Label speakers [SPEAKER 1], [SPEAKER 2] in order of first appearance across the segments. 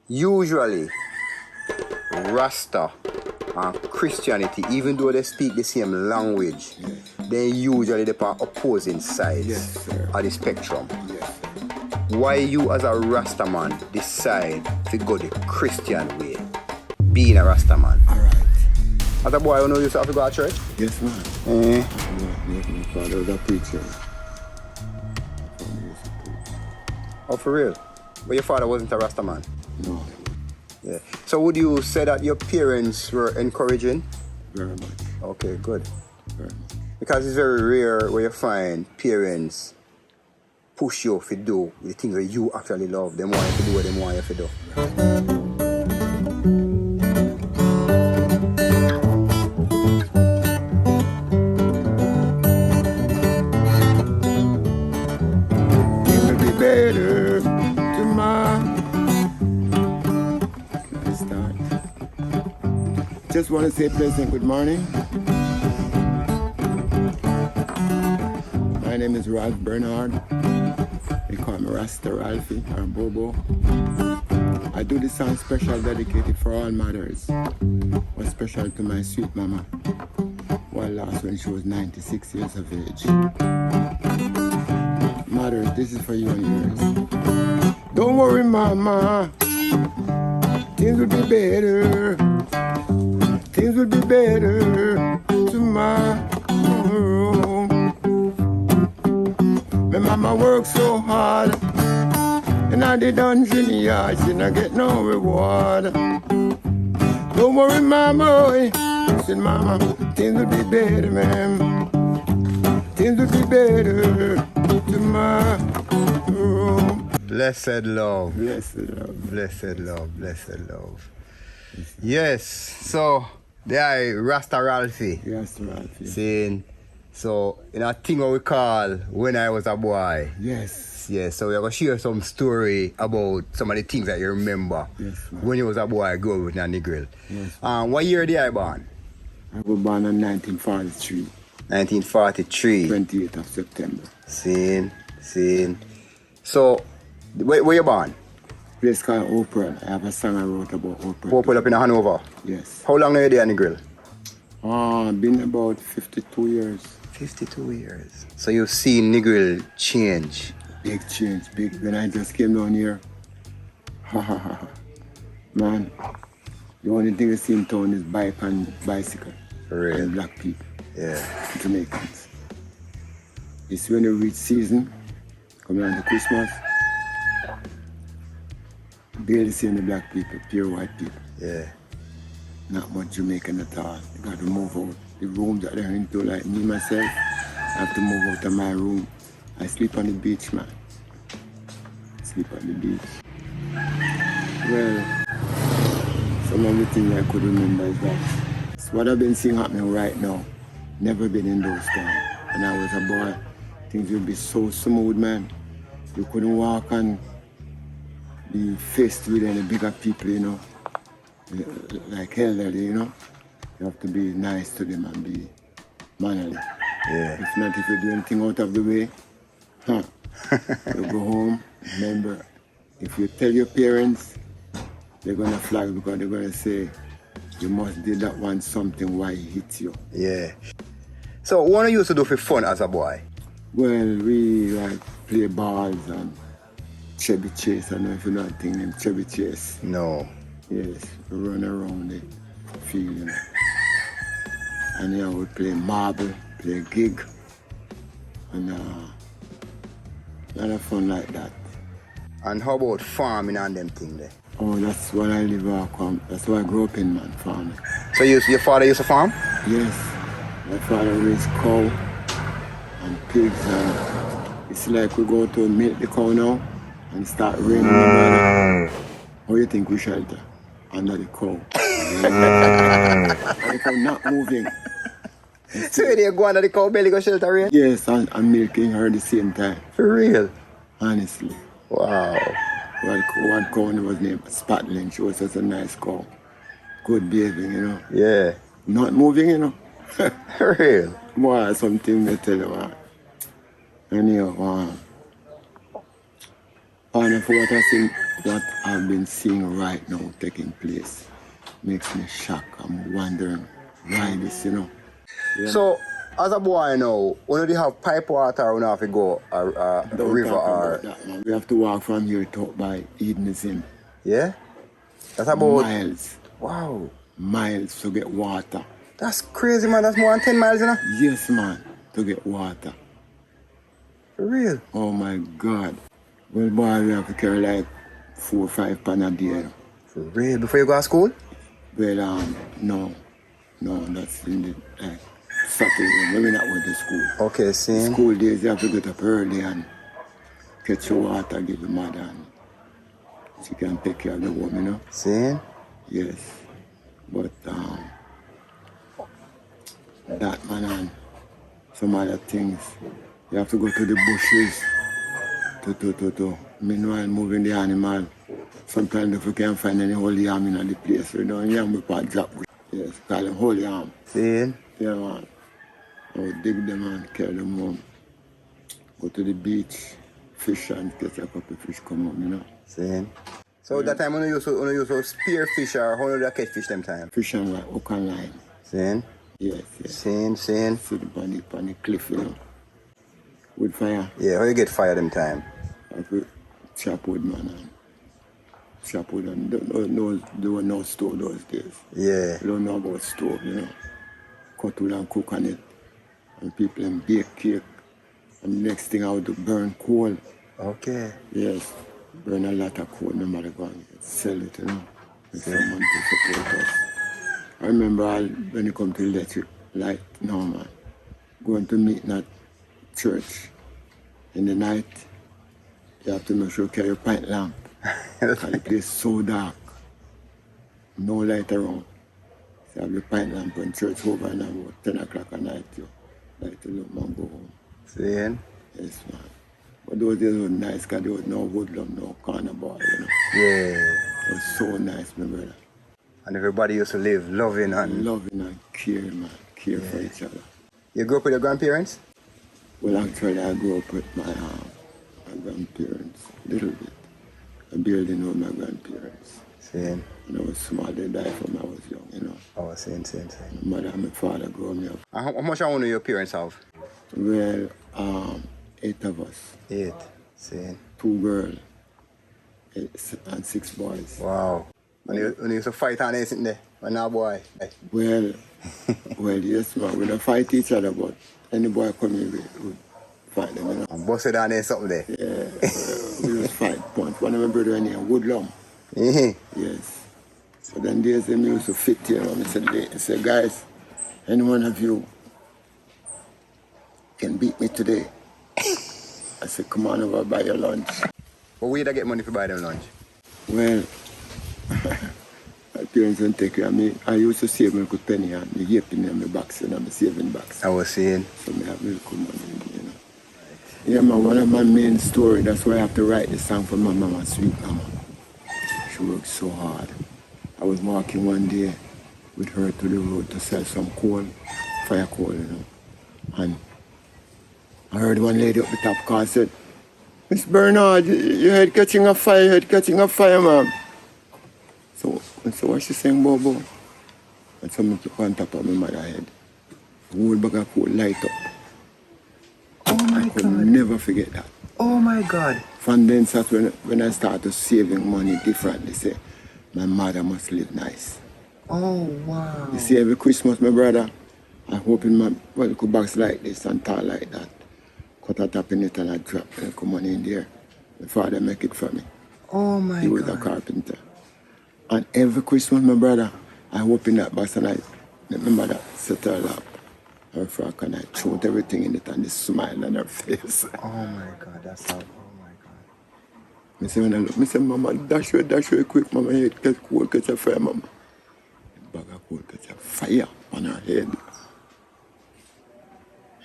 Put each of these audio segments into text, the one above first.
[SPEAKER 1] Usually, Rasta and Christianity, even though they speak the same language, they usually they're on opposing sides of the spectrum.
[SPEAKER 2] Yes, sir.
[SPEAKER 1] Why you as a Rasta man decide to go the Christian way, being a Rasta man?
[SPEAKER 2] Alright.
[SPEAKER 1] As a boy, you know you used to have to go to church?
[SPEAKER 2] Yes, man.
[SPEAKER 1] Eh?
[SPEAKER 2] My father was a preacher.
[SPEAKER 1] Oh, for real? But your father wasn't a Rasta man?
[SPEAKER 2] No,
[SPEAKER 1] Yeah. So would you say that your parents were encouraging?
[SPEAKER 2] very much.
[SPEAKER 1] Okay, good.
[SPEAKER 2] Very much.
[SPEAKER 1] Because it's very rare where you find parents push you to do the things that you actually love. They want you to do what they want you to do.
[SPEAKER 2] It will be better tomorrow. Let's start. Just want to say pleasant good morning. My name is Ralph Bernard. They call me Rasta Ralphie or Bobo. I do this song special dedicated for all mothers. Was special to my sweet mama, who I lost when she was 96 years of age. Mothers, this is for you and yours. Don't worry, mama. Things will be better. Things will be better tomorrow. My mama worked so hard, and I did dungeon yard. She not get no reward. Don't worry, mama. Listen, mama, things will be better, man. Things will be better tomorrow.
[SPEAKER 1] Blessed love.
[SPEAKER 2] Blessed love.
[SPEAKER 1] Blessed love. Blessed love. Yes. So, there I Rasta Ralphie.
[SPEAKER 2] Yes, Ralphie.
[SPEAKER 1] Saying, so, in a thing what we call When I Was a Boy.
[SPEAKER 2] Yes.
[SPEAKER 1] Yeah, so we're going to share some story about some of the things that you remember
[SPEAKER 2] Yes, man.
[SPEAKER 1] when you was a boy growing up with Negril.
[SPEAKER 2] Yes.
[SPEAKER 1] What year did I born?
[SPEAKER 2] I was born in 1943,
[SPEAKER 1] 1943.
[SPEAKER 2] 28th of September.
[SPEAKER 1] Seen. So, where you born?
[SPEAKER 2] Place called Oprah. I have a song I wrote about Oprah.
[SPEAKER 1] Open up in Hanover.
[SPEAKER 2] Yes.
[SPEAKER 1] How long are you there in Negril?
[SPEAKER 2] Been about 52 years.
[SPEAKER 1] 52 years. So you've seen Negril change.
[SPEAKER 2] Big change, big. When I just came down here, man, the only thing I see in town is bike and bicycle.
[SPEAKER 1] For real.
[SPEAKER 2] And black people,
[SPEAKER 1] Yeah.
[SPEAKER 2] Jamaicans. It's when you reach season, coming on to Christmas, barely seeing the black people, pure white people.
[SPEAKER 1] Yeah.
[SPEAKER 2] Not much Jamaican at all. You got to move out. The rooms that they're into, like me, myself, I have to move out of my room. I sleep on the beach, man. Sleep on the beach. Well, some of the things I could remember is that it's what I've been seeing happening right now. Never been in those times. When I was a boy, things would be so smooth, man. You couldn't walk and be faced with any bigger people, you know. Like elderly, you know. You have to be nice to them and be mannerly.
[SPEAKER 1] Yeah.
[SPEAKER 2] If not, if you do anything out of the way, you go home. Remember, if you tell your parents, they're gonna flag because they're gonna say, you must did that one something why he hit you.
[SPEAKER 1] Yeah. So what you used to do for fun as a boy?
[SPEAKER 2] Well, we like play balls and chubby chase. I don't know if you know that thing named chubby chase.
[SPEAKER 1] No.
[SPEAKER 2] Yes, we run around the field, you know. And yeah, we play marble, play gig, and a lot of fun like that.
[SPEAKER 1] And how about farming and them thing there?
[SPEAKER 2] Oh, that's what I live on. That's what I grew up in, man, farming.
[SPEAKER 1] So your father used to farm?
[SPEAKER 2] Yes, my father raised cow and pigs, and it's like we go to milk the cow now and start raining the weather. How do you think we shelter? Under the cow. And the cow not moving.
[SPEAKER 1] So you go under the cow belly go shelter rain?
[SPEAKER 2] Yes, and milking her at the same time.
[SPEAKER 1] For real?
[SPEAKER 2] Honestly.
[SPEAKER 1] Wow.
[SPEAKER 2] One cow was named Spatling. She was such a nice cow. Good behaving, you know.
[SPEAKER 1] Yeah.
[SPEAKER 2] Not moving, you know.
[SPEAKER 1] For real?
[SPEAKER 2] Boy, something to tell you, man. Anyhow, and for what I've been seeing right now taking place makes me shocked. I'm wondering why this, you know. Yeah.
[SPEAKER 1] So, as a boy now, when you have pipe water, when you have to go a
[SPEAKER 2] Don't
[SPEAKER 1] river
[SPEAKER 2] talk
[SPEAKER 1] or...
[SPEAKER 2] about that, man. We have to walk from here to up by Edenism.
[SPEAKER 1] Yeah? That's about...
[SPEAKER 2] Miles.
[SPEAKER 1] Wow.
[SPEAKER 2] Miles to get water.
[SPEAKER 1] That's crazy, man. That's more than 10 miles, you know?
[SPEAKER 2] Yes, man, to get water.
[SPEAKER 1] For real?
[SPEAKER 2] Oh, my God. Well, boy, we have to carry like 4 or 5 pounds a day.
[SPEAKER 1] For real? Before you go to school?
[SPEAKER 2] Well, no, that's in the Saturday when we not went to school.
[SPEAKER 1] Okay, see.
[SPEAKER 2] School days, you have to get up early and catch your water, give your mother, and she can take care of the home, you know?
[SPEAKER 1] See?
[SPEAKER 2] Yes. But that, man, and some other things, you have to go to the bushes to meanwhile moving the animal. Sometimes if you can't find any holy arm in the place, you know, yam we part drop. Yes, call them holy arm.
[SPEAKER 1] See?
[SPEAKER 2] Yeah, man. I would dig them and carry them home. Go to the beach, fish and catch a couple of fish come home, you know.
[SPEAKER 1] See? So that time when you used to spear fish or how do you catch fish them time?
[SPEAKER 2] Fish and like hook and line.
[SPEAKER 1] See?
[SPEAKER 2] Yes.
[SPEAKER 1] Seeing.
[SPEAKER 2] Sit on the cliff, you know. With fire.
[SPEAKER 1] Yeah, how you get fire them time?
[SPEAKER 2] I put chop wood, man. And chop wood and there were no stove those days.
[SPEAKER 1] Yeah.
[SPEAKER 2] You don't know about stove, you know. Cut wood and cook on it. And people and bake cake. And the next thing I would do, burn coal.
[SPEAKER 1] Okay.
[SPEAKER 2] Yes. Burn a lot of coal, no matter what. Sell it, you know. With someone to support us. I remember when it come to electric light, no man. Going to meet in a church in the night, you have to make sure you carry a pint lamp. And the place so dark. No light around. So you have the pint lamp in church over and about 10 o'clock at night, you light the lamp and go home.
[SPEAKER 1] Seeing?
[SPEAKER 2] Yes, man. But those days were nice because there was no woodland, no carnival, you know.
[SPEAKER 1] Yeah.
[SPEAKER 2] It was so nice, my brother.
[SPEAKER 1] And everybody used to live loving and...
[SPEAKER 2] Loving and caring, man. Care for each other.
[SPEAKER 1] You grew up with your grandparents?
[SPEAKER 2] Well, actually, I grew up with my grandparents a little bit. I barely know my grandparents.
[SPEAKER 1] Same.
[SPEAKER 2] When I was small, they died from I was young, you know.
[SPEAKER 1] Oh, same.
[SPEAKER 2] My mother and my father grew me up.
[SPEAKER 1] And how much of your parents have?
[SPEAKER 2] Well, 8 of us.
[SPEAKER 1] 8. Same.
[SPEAKER 2] 2 girls and 6 boys.
[SPEAKER 1] Wow. And you used to fight on anything there? When now boy?
[SPEAKER 2] Well, yes, man. We don't fight each other, but any boy come in, we fight them, you know.
[SPEAKER 1] And busted on there something there?
[SPEAKER 2] Yeah, we just fight punch. One of my brother in here, Woodlum. Yes. So then there's them used to fit here, and I said, guys, any one of you can beat me today. I said, come on over, buy your lunch.
[SPEAKER 1] But where did I get money to buy them lunch?
[SPEAKER 2] Well, my parents didn't take care of me. I used to save my good penny and me yaping in my box, and I'm saving box.
[SPEAKER 1] I was saying.
[SPEAKER 2] So I have really good money, you know. Yeah, man, one of my main story, that's why I have to write the song for my mama, sweet mama. She worked so hard. I was walking one day with her to the road to sell some coal, fire coal, you know. And I heard one lady up the top car said, Miss Bernard, your head catching a fire, ma'am. So what she saying, Bobo? And something took on top of my mother's head. The whole bag of coal light up.
[SPEAKER 1] Oh my God.
[SPEAKER 2] I could never forget that.
[SPEAKER 1] Oh my God.
[SPEAKER 2] From then, that's when I started saving money differently. Say, my mother must live nice.
[SPEAKER 1] Oh, wow.
[SPEAKER 2] You see, every Christmas, my brother, I open my little box like this and tall like that. Cut a top in it and I drop and come on in there. My father make it for me.
[SPEAKER 1] Oh my God.
[SPEAKER 2] He was a carpenter. And every Christmas, my brother, I open that box and I let my mother set her lap, her frock, and I throw everything in it and the smile on her face.
[SPEAKER 1] Oh my God, that's how, oh my God.
[SPEAKER 2] I say when I look, I say, Mama, dash away quick, Mama, head catch coal, catch a fire, Mama. The bag of coal catch a fire on her head.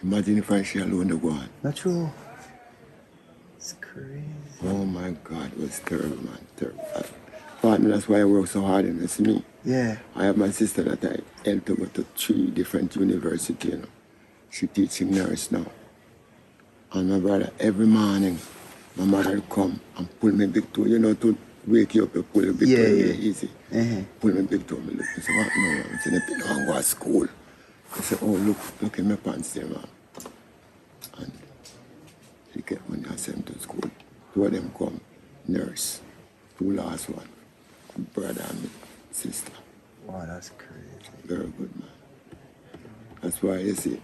[SPEAKER 2] Imagine if I she alone to go on.
[SPEAKER 1] Not true. It's crazy.
[SPEAKER 2] Oh my God, it was terrible, man, terrible. Partner, that's why I work so hard and it's me.
[SPEAKER 1] Yeah.
[SPEAKER 2] I have my sister that I helped to go to 3 different universities, you know. She teaching nurse now. And my brother, every morning, my mother would come and pull me big toe, to wake you up, you pull your big toe easy. Pull me big toe, me look, I say, what no? I say, I don't go to school. I say, oh, look in my pants there, man. And she kept money and sent to school. Two of them come, nurse. Two last one, brother and me, sister.
[SPEAKER 1] Wow, that's crazy.
[SPEAKER 2] Very good, man. That's why you see,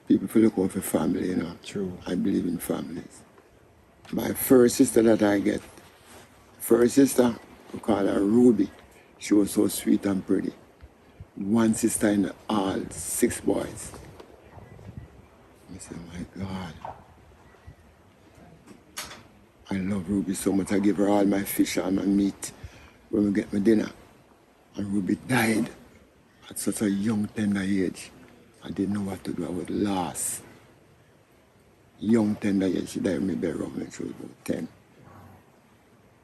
[SPEAKER 2] people feel look out for family,
[SPEAKER 1] True.
[SPEAKER 2] I believe in families. My first sister that I get, we call her Ruby. She was so sweet and pretty. One sister in all 6 boys. I said, my God. I love Ruby so much. I give her all my fish and my meat when we get my dinner. And Ruby died at such a young, tender age. I didn't know what to do. I was lost. Young, tender age. She died in my bedroom when she was about 10.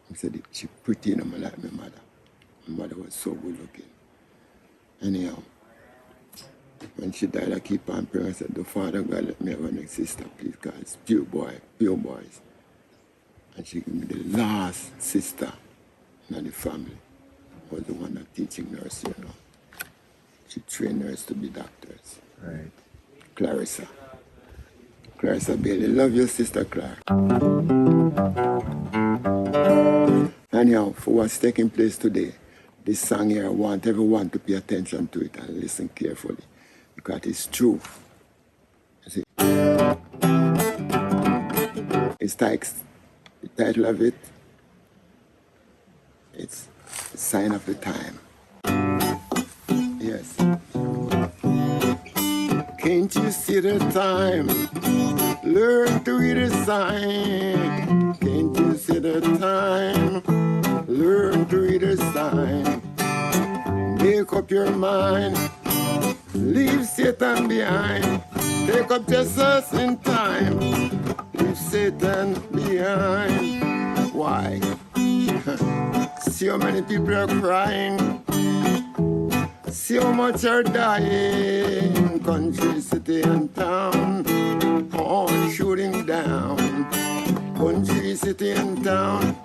[SPEAKER 2] I said, she pretty enough like my mother. My mother was so good looking. Anyhow, when she died, I keep on praying. I said, the Father God, let me have a next sister, please, God. It's pure boys. And she gave me the last sister in the family. Was the one that teaching nurse, She trained nurse to be doctors.
[SPEAKER 1] Right.
[SPEAKER 2] Clarissa Bailey. Love your sister, Clark. Anyhow, for what's taking place today, this song here, I want everyone to pay attention to it and listen carefully. Because it's true. You see, the title of it, it's a sign of the time. Yes. Can't you see the time? Learn to read a sign. Can't you see the time? Learn to read a sign. Make up your mind. Leave Satan behind. Take up Jesus in time. Leave Satan behind. Why? See how many people are crying. See how much are dying. Country, city, and town. All shooting down. Country, city, and town.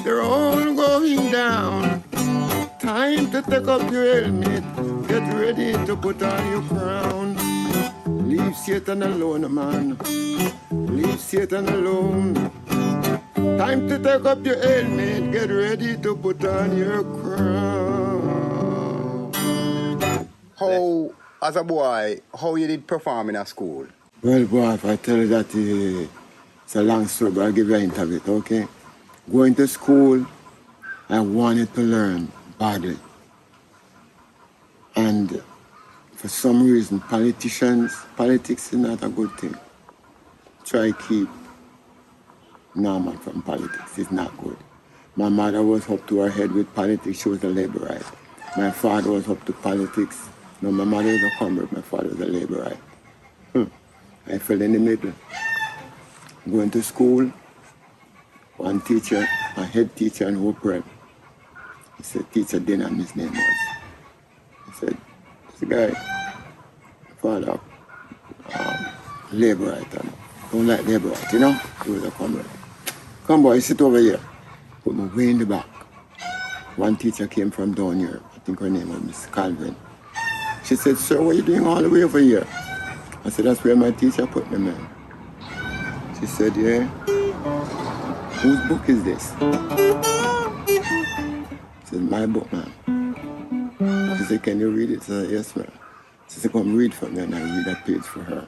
[SPEAKER 2] They're all going down. Time to take up your helmet. Get ready to put on your crown. Leave Satan alone, man. Leave Satan alone. Time to take up your helmet. Get ready to put on your crown.
[SPEAKER 1] How, as a boy, how you did perform in a school?
[SPEAKER 2] Well, boy, if I tell you that it's a long story, but I'll give you an hint of it, okay? Going to school, I wanted to learn badly. And for some reason, politics is not a good thing. Try keep Norman from politics. It's not good. My mother was up to her head with politics. She was a laborite. My father was up to politics. No, my mother was a convert. My father was a laborite. I fell in the middle. Going to school, one teacher, a head teacher in Hope Prep. He said, Teacher Denham, his name was. He said, this guy, father, laborite. Don't like laborite, He was a convert. Come boy, sit over here. Put me way in the back. One teacher came from down here. I think her name was Miss Calvin. She said, Sir, what are you doing all the way over here? I said, that's where my teacher put me, man. She said, yeah. Whose book is this? I said, my book, man. She said, can you read it? I said, yes, ma'am. She said, come read for me, and I read that page for her.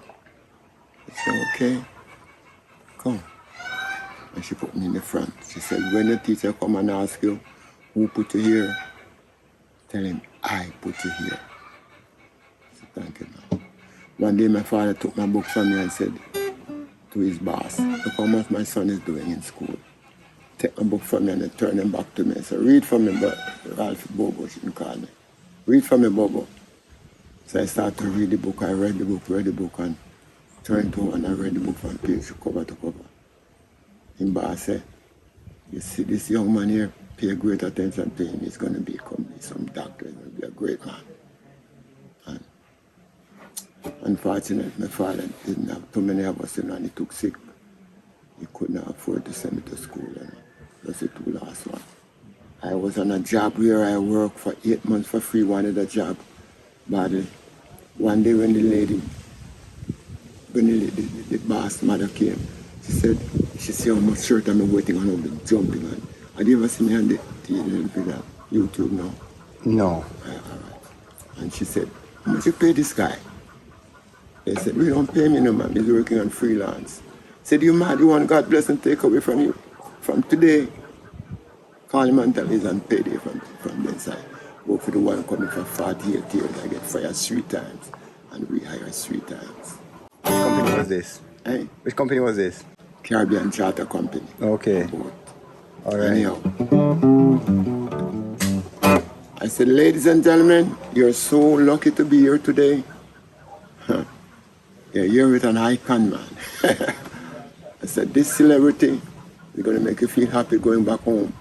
[SPEAKER 2] I said, okay, come. And she put me in the front. She said, when the teacher come and ask you, who put you here? Tell him, I put you here. I said, thank you, ma'am. One day my father took my book from me and said to his boss, look how much my son is doing in school. Take my book from me and then turn him back to me and say, read for me, but Ralphie Bobo shouldn't call me. Read for me, Bobo. So I started to read the book. I read the book, and turned to and I read the book from page cover to cover. His boss said, you see this young man here, pay great attention to him. He's going to become some doctor. He's going to be a great man. And Unfortunately, my father didn't have too many of us, and he took sick. He couldn't afford to send me to school, That's the two last one. I was on a job where I worked for 8 months for free, wanted a job badly. One day when the boss mother came, she said, she see how much shirt I'm waiting on, I've been jumping on. Have you ever seen me on the YouTube now?
[SPEAKER 1] No.
[SPEAKER 2] All right. And she said, how much you pay this guy? They said, we don't pay me no man, he's working on freelance. Said, you mad, you want God bless and take away from you? From today, call him and tell he's on payday from the inside. Work for the one coming for 48 years, I get fired 3 times and rehired 3 times.
[SPEAKER 1] Which company was this?
[SPEAKER 2] Eh?
[SPEAKER 1] Which company was this?
[SPEAKER 2] Caribbean Charter Company.
[SPEAKER 1] Okay. All right.
[SPEAKER 2] Anyhow, I said, ladies and gentlemen, you're so lucky to be here today. Huh. Yeah, you're with an icon, man. I said, this celebrity is going to make you feel happy going back home.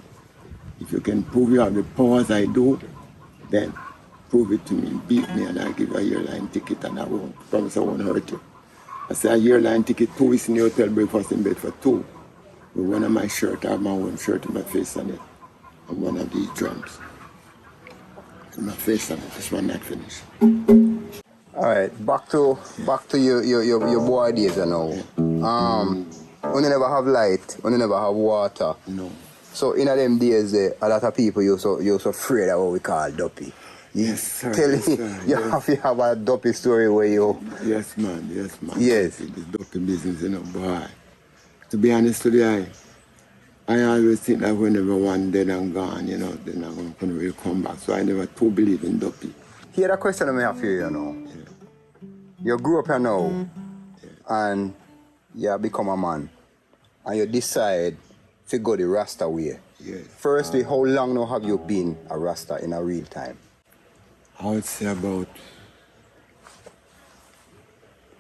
[SPEAKER 2] If you can prove you have the powers I do, then prove it to me, beat me, and I'll give you a year-line ticket, and I won't promise I won't hurt you. I said, a year-line ticket, 2 weeks in the hotel, breakfast in bed for 2. With one of my shirts, I have my own shirt with my face on it, and one of these drums. With my face on it, this one not finished.
[SPEAKER 1] All right, back to your boy days now. When you never have light, when you never have water.
[SPEAKER 2] No.
[SPEAKER 1] So in them days, a lot of people you're so afraid of what we call duppy.
[SPEAKER 2] Yes, sir.
[SPEAKER 1] Tell
[SPEAKER 2] Yes,
[SPEAKER 1] me,
[SPEAKER 2] sir.
[SPEAKER 1] you
[SPEAKER 2] Yes.
[SPEAKER 1] have a duppy story where you.
[SPEAKER 2] Yes, man. Yes, man.
[SPEAKER 1] Yes.
[SPEAKER 2] This duppy business, boy. To be honest with you, I always think that whenever one dead and gone, then I'm going to really come back. So I never too believe in duppy.
[SPEAKER 1] Here the question I have for you,
[SPEAKER 2] Yeah.
[SPEAKER 1] You grew up here now, and you become a man, and you decide to go the Rasta way.
[SPEAKER 2] Yes.
[SPEAKER 1] Firstly, how long now have you been a Rasta in a real time?
[SPEAKER 2] I would say about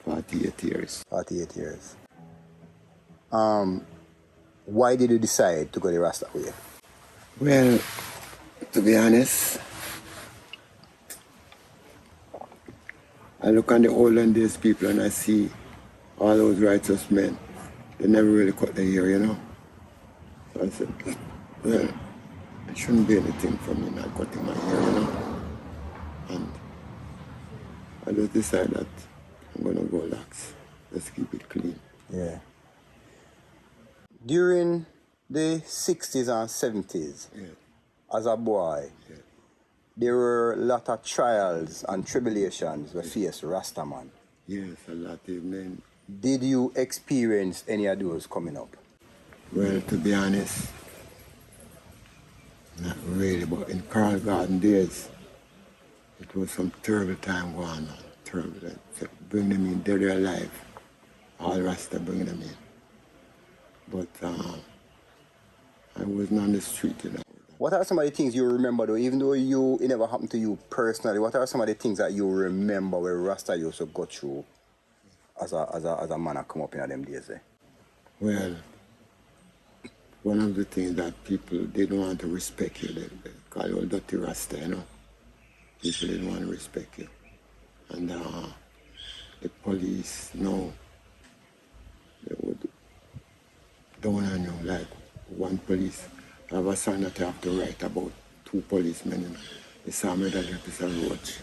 [SPEAKER 2] 48 years.
[SPEAKER 1] 48 years. Why did you decide to go the Rasta way?
[SPEAKER 2] Well, to be honest, I look on the olden days people and I see all those righteous men. They never really cut their hair, So I said, well, it shouldn't be anything for me not cutting my hair, And I just decided that I'm going to go lax. Let's keep it clean.
[SPEAKER 1] Yeah. During the 60s and 70s, as a boy, there were a lot of trials and tribulations we faced Rastaman.
[SPEAKER 2] Yes, a lot even.
[SPEAKER 1] Did you experience any of those coming up?
[SPEAKER 2] Well, to be honest, not really, but in Carl Garden days, it was some terrible time going on. Terrible. Bring them in, dead or alive. All Rasta bring them in. But I wasn't on the street,
[SPEAKER 1] What are some of the things you remember though, even though it never happened to you personally, what are some of the things that you remember where Rasta used to go through as a man that come up in them days?
[SPEAKER 2] Well, one of the things that people didn't want to respect you, they call you dirty Rasta, People didn't want to respect you. And the police, they would down on you, like one police. I have a song that I have to write about 2 policemen. They saw me that there is a roach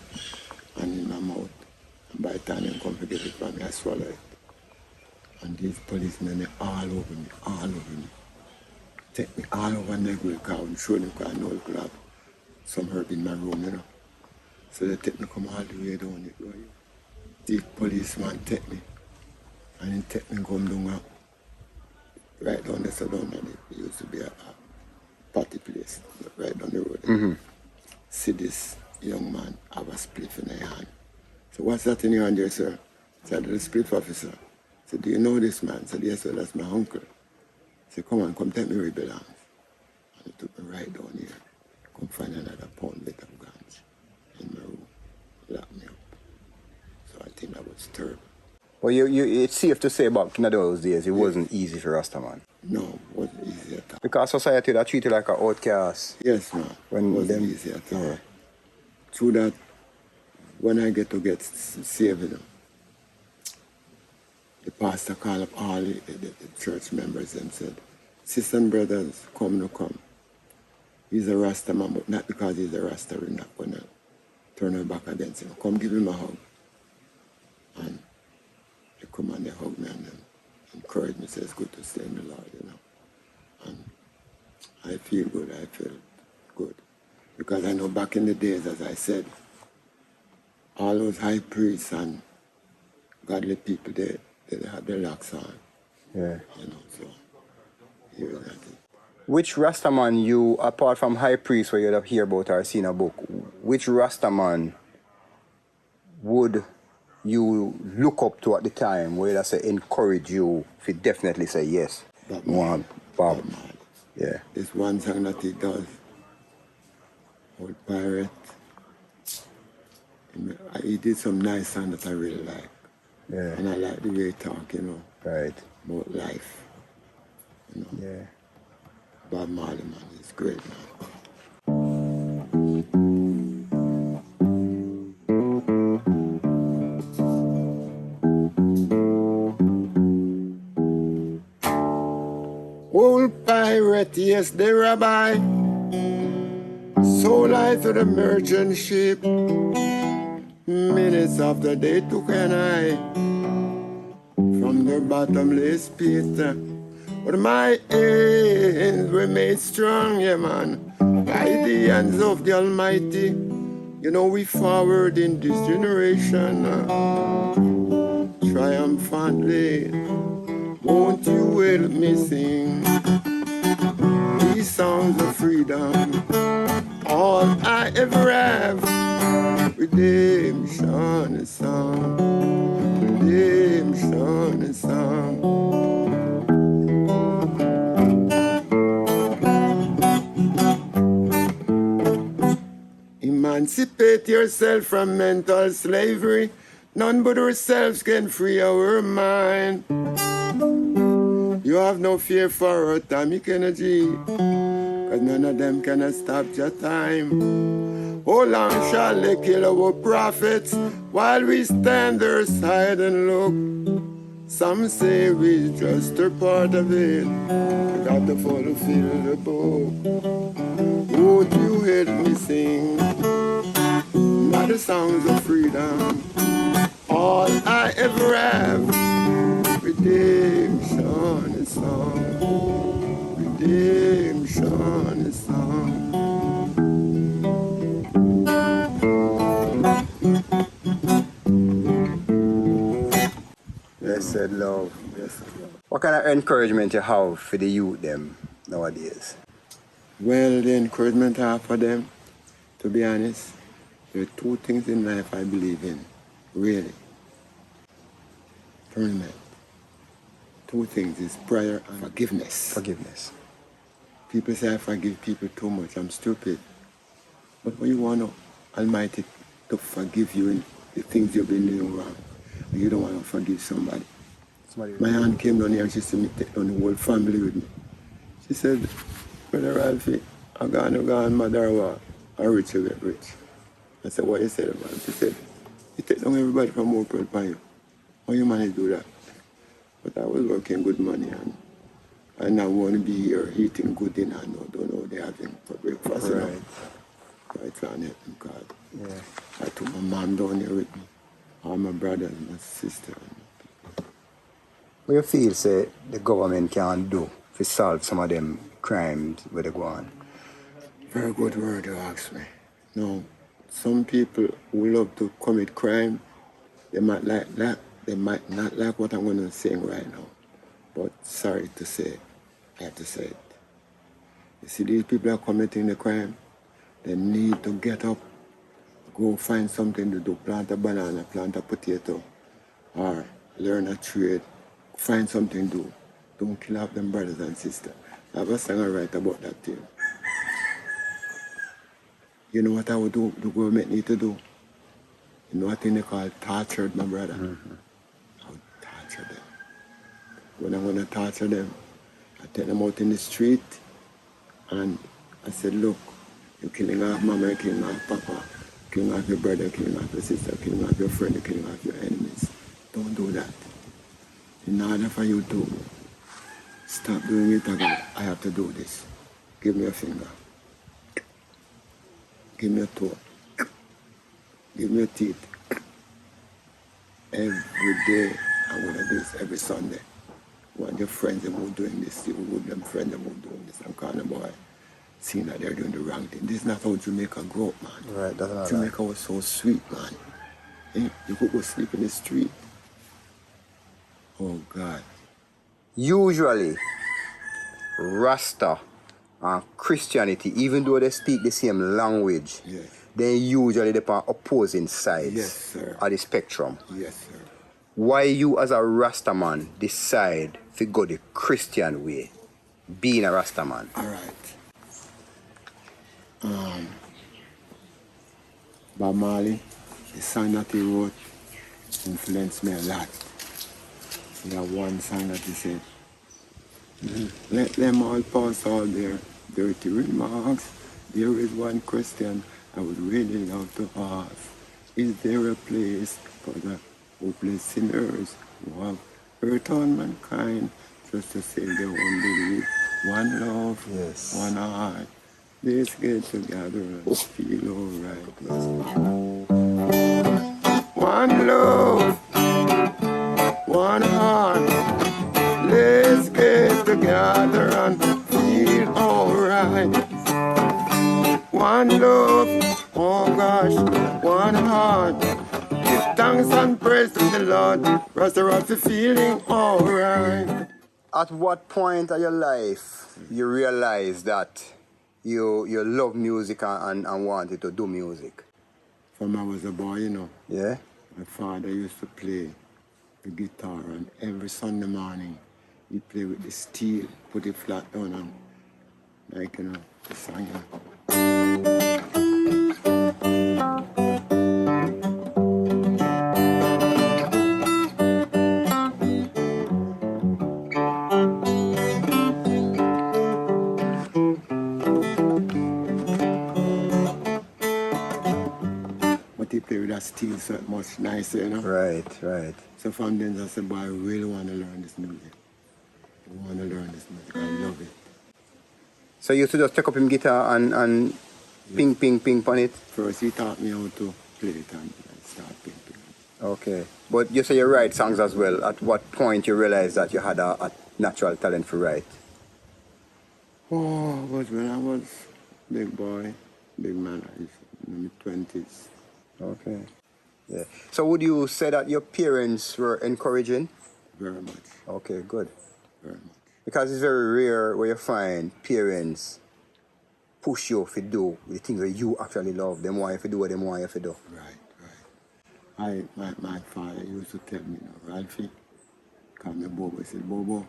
[SPEAKER 2] and in my mouth. And by the time they come to get it from me, I swallow it. And these policemen, they're all over me. Take me all over Negril car and show them because I know it could have some herb in my room, So they take me come all the way down it. The policeman take me. And he take me come down right down there, so down there. It used to be a party place, right down the road.
[SPEAKER 1] Mm-hmm.
[SPEAKER 2] See this young man have a spliff in his hand. So what's that in your hand there, sir? I said, the spliff officer. I said, do you know this man? I said, yes, sir, that's my uncle. I said, come on, come take me where he belongs. And he took me right down here. Come find another pound bit of guns in my room. Lock me up. So I think that was terrible.
[SPEAKER 1] Well, it's safe to say back in those days, it wasn't easy for Rastaman.
[SPEAKER 2] No, it wasn't easy at all.
[SPEAKER 1] Because society that treated like an outcast.
[SPEAKER 2] Yes, man. It wasn't easy at all. Through that, when I get saved, pastor called up all the church members and said, sisters and brothers, come no come. He's a Rasta man, but not because he's a Rasta, we're not going to turn our back against him. Come give him a hug. And they come and they hug me and they encourage me, say it's good to stay in the Lord, you know. And I feel good, I feel good. Because I know back in the days, as I said, all those high priests and godly people, they had their locks on.
[SPEAKER 1] Yeah.
[SPEAKER 2] You know, so here is that.
[SPEAKER 1] Which Rastaman you, apart from high priest where you'd hear about or seen a book, which Rastaman would you look up to at the time where that say encourage you to definitely say yes? Bob. Yeah.
[SPEAKER 2] This one song that he does, Old Pirate. He did some nice song that I really like.
[SPEAKER 1] Yeah.
[SPEAKER 2] And I like the way he talk, you know.
[SPEAKER 1] Right.
[SPEAKER 2] About life. You know.
[SPEAKER 1] Yeah.
[SPEAKER 2] Bob Marley, man, he's great, man. Old pirate, yes, the rabbi, sold I to the merchant ship. Minutes after they took an eye from the bottomless pit. But my hands were made strong, yeah, man, by the hands of the Almighty. You know, we forward in this generation triumphantly. Won't you help me sing these songs of freedom? All I ever have, redemption is song, redemption is song. Emancipate yourself from mental slavery. None but ourselves can free our mind. You have no fear for atomic energy, cause none of them can stop your time. How long shall they kill our prophets while we stand their side and look? Some say we're just a part of it. We got to fulfill the book. Won't you help me sing by the songs of freedom? All I ever have, redemption is song, redemption is song.
[SPEAKER 1] Blessed love.
[SPEAKER 2] Yes.
[SPEAKER 1] What kind of encouragement you have for the youth them nowadays?
[SPEAKER 2] Well, the encouragement I have for them, to be honest, there are two things in life I believe in, really. Tournament. Two things is prayer and forgiveness.
[SPEAKER 1] Forgiveness.
[SPEAKER 2] People say I forgive people too much, I'm stupid. But when you want Almighty to forgive you in the things you've been doing wrong, you don't want to forgive somebody. My aunt came down here and she said me take down the whole family with me. She said, Brother Ralphie, I'm gone, mother what? I'm rich, you get rich. I said, what you said about it? She said, you take down everybody from Oprah upon you. How you manage to do that? But I was working good money and I want to be here eating good dinner and I don't know what they're having for breakfast.
[SPEAKER 1] Right.
[SPEAKER 2] You know? So I try and help them, God.
[SPEAKER 1] Yeah.
[SPEAKER 2] I took my mom down here with me, all my brothers and my sister.
[SPEAKER 1] What you feel say the government can do to solve some of them crimes where they go on?
[SPEAKER 2] Very good word you ask me. No, some people who love to commit crime, they might like that. They might not like what I'm going to say right now. But sorry to say, I have to say it. You see, these people are committing the crime. They need to get up, go find something to do, plant a banana, plant a potato, or learn a trade, find something to do. Don't kill off them brothers and sisters. I have a song I write about that too. You know what I would do, the government need to do? You know what thing they call tortured, my brother?
[SPEAKER 1] Mm-hmm.
[SPEAKER 2] I would torture them. When I'm going to torture them, I take them out in the street and I said, look, you're killing off mama, you're killing off papa, killing off your brother, killing off your sister, killing off your friend, killing off your enemies. Don't do that. You in order for you to stop doing it again, I have to do this. Give me a finger. Give me a toe. Give me a teeth. Every day I'm gonna do this every Sunday. Want your friends them who doing this, you would them friends them who doing this. I'm calling a boy, seeing that they're doing the wrong thing. This is not how Jamaica grew up, man.
[SPEAKER 1] Right, that's not
[SPEAKER 2] Jamaica was so sweet, man. Eh? You could go sleep in the street. Oh God.
[SPEAKER 1] Usually, Rasta and Christianity, even though they speak the same language,
[SPEAKER 2] Yeah.
[SPEAKER 1] they usually they're on opposing sides
[SPEAKER 2] Yes, sir.
[SPEAKER 1] of the spectrum.
[SPEAKER 2] Yes, sir.
[SPEAKER 1] Why you as a Rasta man decide to go the Christian way, being a Rasta man?
[SPEAKER 2] All right. Bob Marley, the song that he wrote influenced me a lot. He had one song that he said, let them all pass all their dirty remarks. There is one question I would really love to ask. Is there a place for the hopeless sinners who have hurt on mankind just to save their own belief? One love,
[SPEAKER 1] Yes.
[SPEAKER 2] one heart. Let's get together and feel alright. One love, one heart. Let's get together and feel alright. One love, oh gosh, one heart. Give thanks and praise to the Lord. Rasta Ralphie feeling alright.
[SPEAKER 1] At what point of your life you realize that you love music and wanted to do music?
[SPEAKER 2] From I was a boy, you know,
[SPEAKER 1] Yeah?
[SPEAKER 2] my father used to play the guitar, and every Sunday morning he'd play with the steel, put it flat down and like, you know, the song. But he played with that steel so much nicer, you know.
[SPEAKER 1] Right, right.
[SPEAKER 2] So from then I said, boy, I really want to learn this music. I want to learn this music. I love it.
[SPEAKER 1] So you used to just take up him guitar and ping, ping, ping on it?
[SPEAKER 2] First he taught me how to play it and I started playing.
[SPEAKER 1] Okay. But you say you write songs as well. At what point you realized that you had a natural talent for write?
[SPEAKER 2] Oh, but when I was big boy, big man, I was in my 20s.
[SPEAKER 1] Okay. Yeah. So would you say that your parents were encouraging?
[SPEAKER 2] Very much,
[SPEAKER 1] Okay, good.
[SPEAKER 2] very much.
[SPEAKER 1] Because it's very rare where you find parents push you to do the things that you actually love. Them want you to do what they want you to do.
[SPEAKER 2] Right, right. My father used to tell me, you know, Ralphie, call me Bobo. He said, Bobo,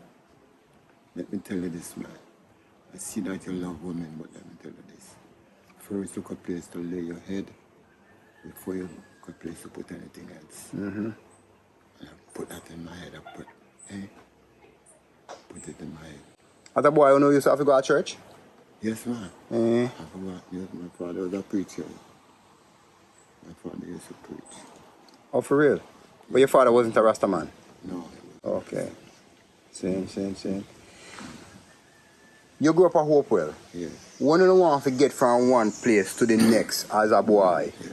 [SPEAKER 2] let me tell you this, man. I see that you love women, but let me tell you this. First, look a place to lay your head before you look a place to put anything else.
[SPEAKER 1] Mm-hmm.
[SPEAKER 2] And I put that in my head. I put it in my head.
[SPEAKER 1] As a boy, you know you used to have to go to church?
[SPEAKER 2] Yes, man.
[SPEAKER 1] Eh.
[SPEAKER 2] I forgot. Yes, my father was a preacher. My father used to preach.
[SPEAKER 1] Oh, for real? But your father wasn't a Rasta man?
[SPEAKER 2] No.
[SPEAKER 1] Okay. Same. You grew up at Hopewell.
[SPEAKER 2] Yes.
[SPEAKER 1] When you want to get from one place to the next as a boy,
[SPEAKER 2] Yes.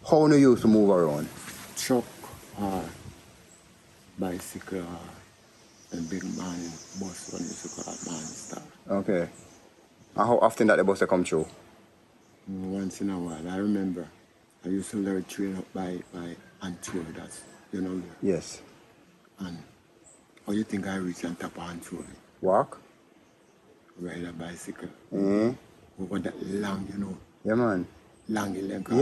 [SPEAKER 1] how you used to move around?
[SPEAKER 2] Truck or bicycle or a big man bus when used to call it man stuff.
[SPEAKER 1] Okay. And how often that the bus come through?
[SPEAKER 2] Once in a while. I remember I used to learn train up by Antwerp, that's, you know.
[SPEAKER 1] Yes.
[SPEAKER 2] And how you think I reach on top of Antwerp?
[SPEAKER 1] Walk?
[SPEAKER 2] Ride a bicycle.
[SPEAKER 1] Mm-hmm.
[SPEAKER 2] Over that long, you know,
[SPEAKER 1] Yeah, man.
[SPEAKER 2] long length.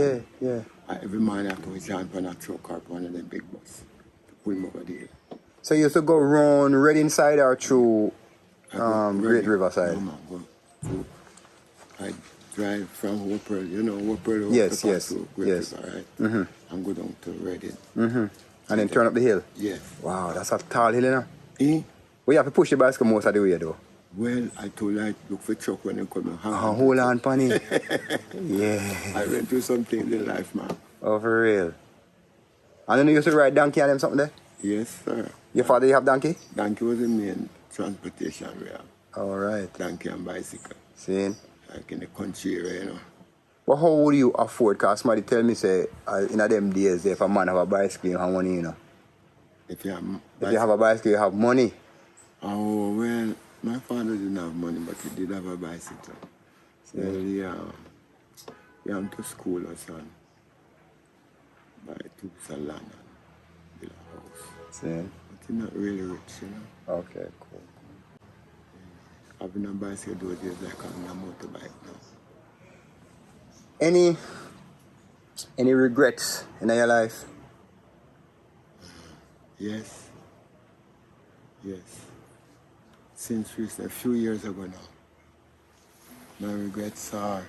[SPEAKER 1] Yeah.
[SPEAKER 2] Every morning I have to jump on a truck or one of them big bus to pull him over there.
[SPEAKER 1] So you used to go round Reading side or through
[SPEAKER 2] I go
[SPEAKER 1] Great Riverside?
[SPEAKER 2] No, man, I drive from Hopewell, you know, Hopewell
[SPEAKER 1] Yes,
[SPEAKER 2] to
[SPEAKER 1] yes,
[SPEAKER 2] Great
[SPEAKER 1] yes.
[SPEAKER 2] River, right?
[SPEAKER 1] Mm-hmm.
[SPEAKER 2] And go down to Reading.
[SPEAKER 1] Mm-hmm. And then turn up the hill?
[SPEAKER 2] Yes.
[SPEAKER 1] Wow, that's a tall hill, you know?
[SPEAKER 2] Eh?
[SPEAKER 1] Well, you have to push the bicycle most of the way, though.
[SPEAKER 2] Well, I told her look for truck when they come and
[SPEAKER 1] Hold on, Panny. Yeah.
[SPEAKER 2] I went through some things in life, man.
[SPEAKER 1] Oh, for real. And then you used to ride donkey and them something there?
[SPEAKER 2] Yes, sir.
[SPEAKER 1] Your father, you have donkey?
[SPEAKER 2] Donkey was the main transportation we have.
[SPEAKER 1] All right.
[SPEAKER 2] Donkey and bicycle.
[SPEAKER 1] See?
[SPEAKER 2] Like in the country area, you know.
[SPEAKER 1] But how would you afford? Because somebody tell me, say, in them days, if a man have a bicycle, you have money, you know.
[SPEAKER 2] If you
[SPEAKER 1] have a bicycle, you have money.
[SPEAKER 2] Oh, well, my father didn't have money, but he did have a bicycle. So he went to school or son. Buy 2 pieces of land and build a house.
[SPEAKER 1] See?
[SPEAKER 2] But he's not really rich, you know.
[SPEAKER 1] Okay, cool.
[SPEAKER 2] Having a bicycle those days like having a motorbike now.
[SPEAKER 1] Any regrets in your life?
[SPEAKER 2] Yes. Yes. Since recently, a few years ago now, my regrets are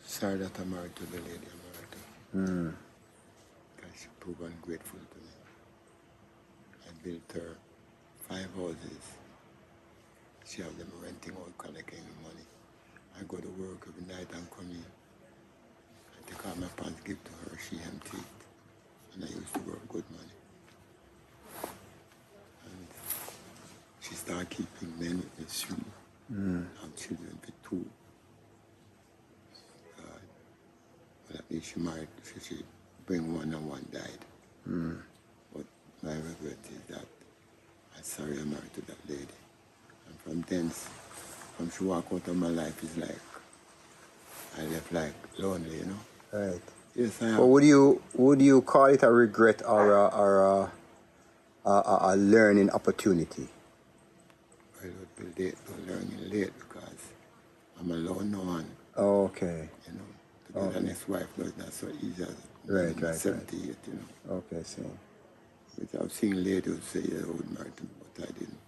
[SPEAKER 2] sorry that I'm married to the lady I'm married to. Because she proved ungrateful to me. I built her 5 houses. She have them renting out, collecting the money. I go to work every night and come in. I take out my pants, give to her, she empty it. And I used to work good money. And she started keeping men with me 3. And children with 2. But at least she married, she bring 1 and 1 died. But my regret is that I'm sorry I married to that lady. And from thence, when she walked out of my life, it's like I left like lonely, you know.
[SPEAKER 1] Right.
[SPEAKER 2] Yes, I am.
[SPEAKER 1] But would you call it a regret or a learning opportunity?
[SPEAKER 2] Well, it would be late, but learning late because I'm alone now and
[SPEAKER 1] Oh, okay.
[SPEAKER 2] you know, to get a next wife was not so easy as
[SPEAKER 1] Right.
[SPEAKER 2] 78, you know.
[SPEAKER 1] Okay, see.
[SPEAKER 2] But I've seen ladies say, yeah, I would marry them, but I didn't.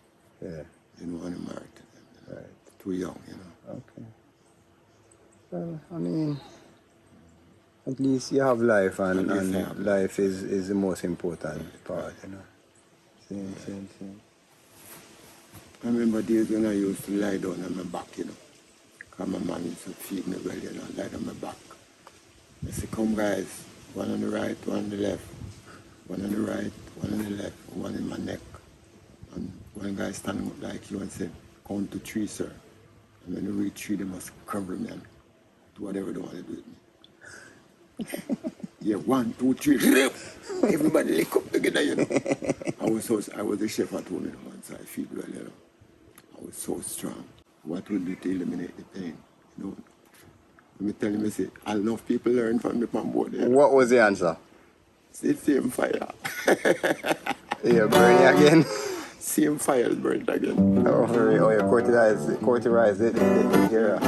[SPEAKER 1] Yeah.
[SPEAKER 2] Didn't want to marry to them. You know?
[SPEAKER 1] Right.
[SPEAKER 2] Too young, you know.
[SPEAKER 1] Okay. Well, I mean, at least you have life, and life is the most important part, you know. Same.
[SPEAKER 2] I remember days when I used to lie down on my back, you know. Because my mom used to feed me well, you know, lie on my back. I said, come guys, 1 on the right, 1 on the left. 1 on the right, 1 on the left, 1 in my neck. And one guy standing up like you and said, count to 3, sir. And when you reach 3, they must cover me and do whatever they want to do with me. Yeah, 1, 2, 3. Everybody lick up together, you know. I was a chef at home, you know, once I feed well, you know. I was so strong. What would do to eliminate the pain? You know. Let me tell you, I say, enough people learn from me on board. You know?
[SPEAKER 1] What was the answer?
[SPEAKER 2] Say same fire.
[SPEAKER 1] Yeah, burn again.
[SPEAKER 2] Same fire burned again.
[SPEAKER 1] Oh, you cauterize it. Yeah.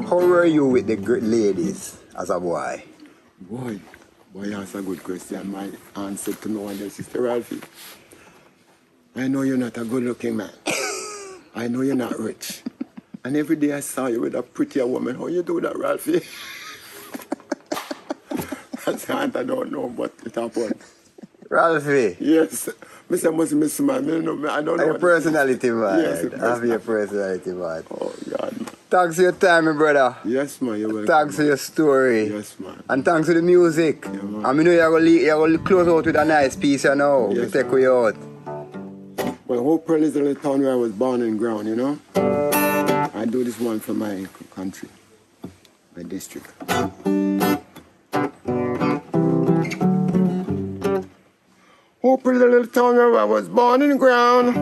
[SPEAKER 1] How were you with the great ladies as a boy?
[SPEAKER 2] Boy, that's a good question. My answer to no one else, Sister Ralphie. I know you're not a good-looking man. I know you're not rich. And every day I saw you with a prettier woman. How you do that, Ralphie? I don't know, but it happened.
[SPEAKER 1] Ralphie?
[SPEAKER 2] Yes. I must miss man. I don't know.
[SPEAKER 1] Your personality, man.
[SPEAKER 2] Yes,
[SPEAKER 1] I have your personality, man.
[SPEAKER 2] Oh, God, man.
[SPEAKER 1] Thanks for your time, my brother.
[SPEAKER 2] Yes, man. You're welcome.
[SPEAKER 1] Thanks for your story.
[SPEAKER 2] Yes, man.
[SPEAKER 1] And thanks for the music.
[SPEAKER 2] Yeah, man.
[SPEAKER 1] I mean, you're going to close out with a nice piece, you know.
[SPEAKER 2] Yes,
[SPEAKER 1] we take you out.
[SPEAKER 2] Well, Hope is the little town where I was born and grown, you know. I do this one for my country, my district. Hope is the little town where I was born and grown.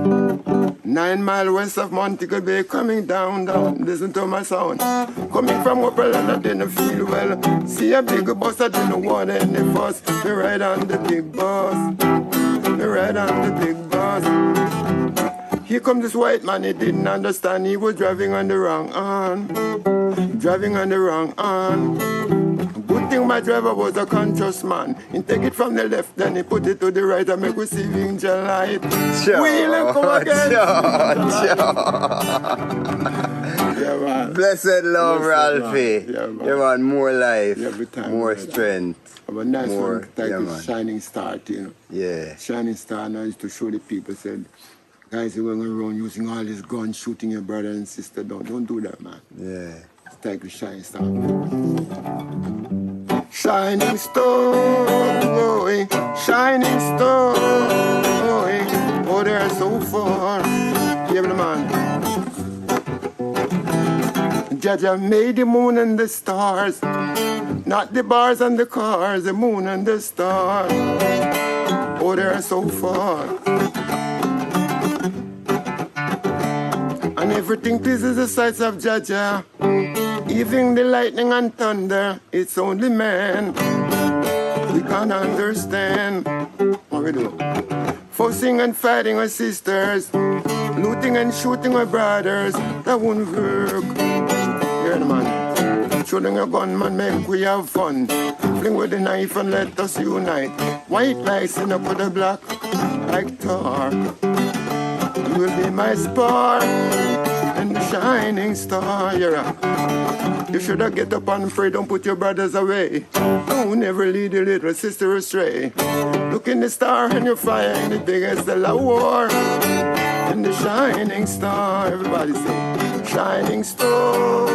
[SPEAKER 2] 9 miles west of Montego Bay, coming down. Listen to my sound. Coming from Upper and I didn't feel well. See a big bus, I didn't want any fuss. Me ride on the big bus. Me ride on the big bus. Here comes this white man, he didn't understand. He was driving on the wrong arm. Driving on the wrong arm. Good thing my driver was a conscious man. He take it from the left, then he put it to the right and make receiving light. Wheel and come again. Yeah, man.
[SPEAKER 1] Blessed love, Ralphie.
[SPEAKER 2] Man.
[SPEAKER 1] Yeah, man. More life,
[SPEAKER 2] every time,
[SPEAKER 1] more strength.
[SPEAKER 2] I have a nice
[SPEAKER 1] more,
[SPEAKER 2] one titled Shining Star, you know.
[SPEAKER 1] Yeah.
[SPEAKER 2] Shining Star, and I used to show the people, said, guys, you're going around using all this gun, shooting your brother and sister down. Don't do that, man.
[SPEAKER 1] Yeah.
[SPEAKER 2] It's titled Shining Star. Shining star, Jaja made the moon and the stars, not the bars and the cars, the moon and the stars. Oh, they're so far. And everything pleases the sights of Jaja. Even the lightning and thunder, it's only man. We can't understand. What we do? Fussing and fighting with sisters, looting and shooting with brothers, that won't work. Hear the man. Shooting a gun, man, make we have fun. Fling with the knife and let us unite. White lights in up with the black, like tar. You will be my spark and the shining star. You should have get up and pray, don't put your brothers away. Don't never lead your little sister astray. Look in the star and you'll find it big as the love war. And the shining star, everybody say, shining star.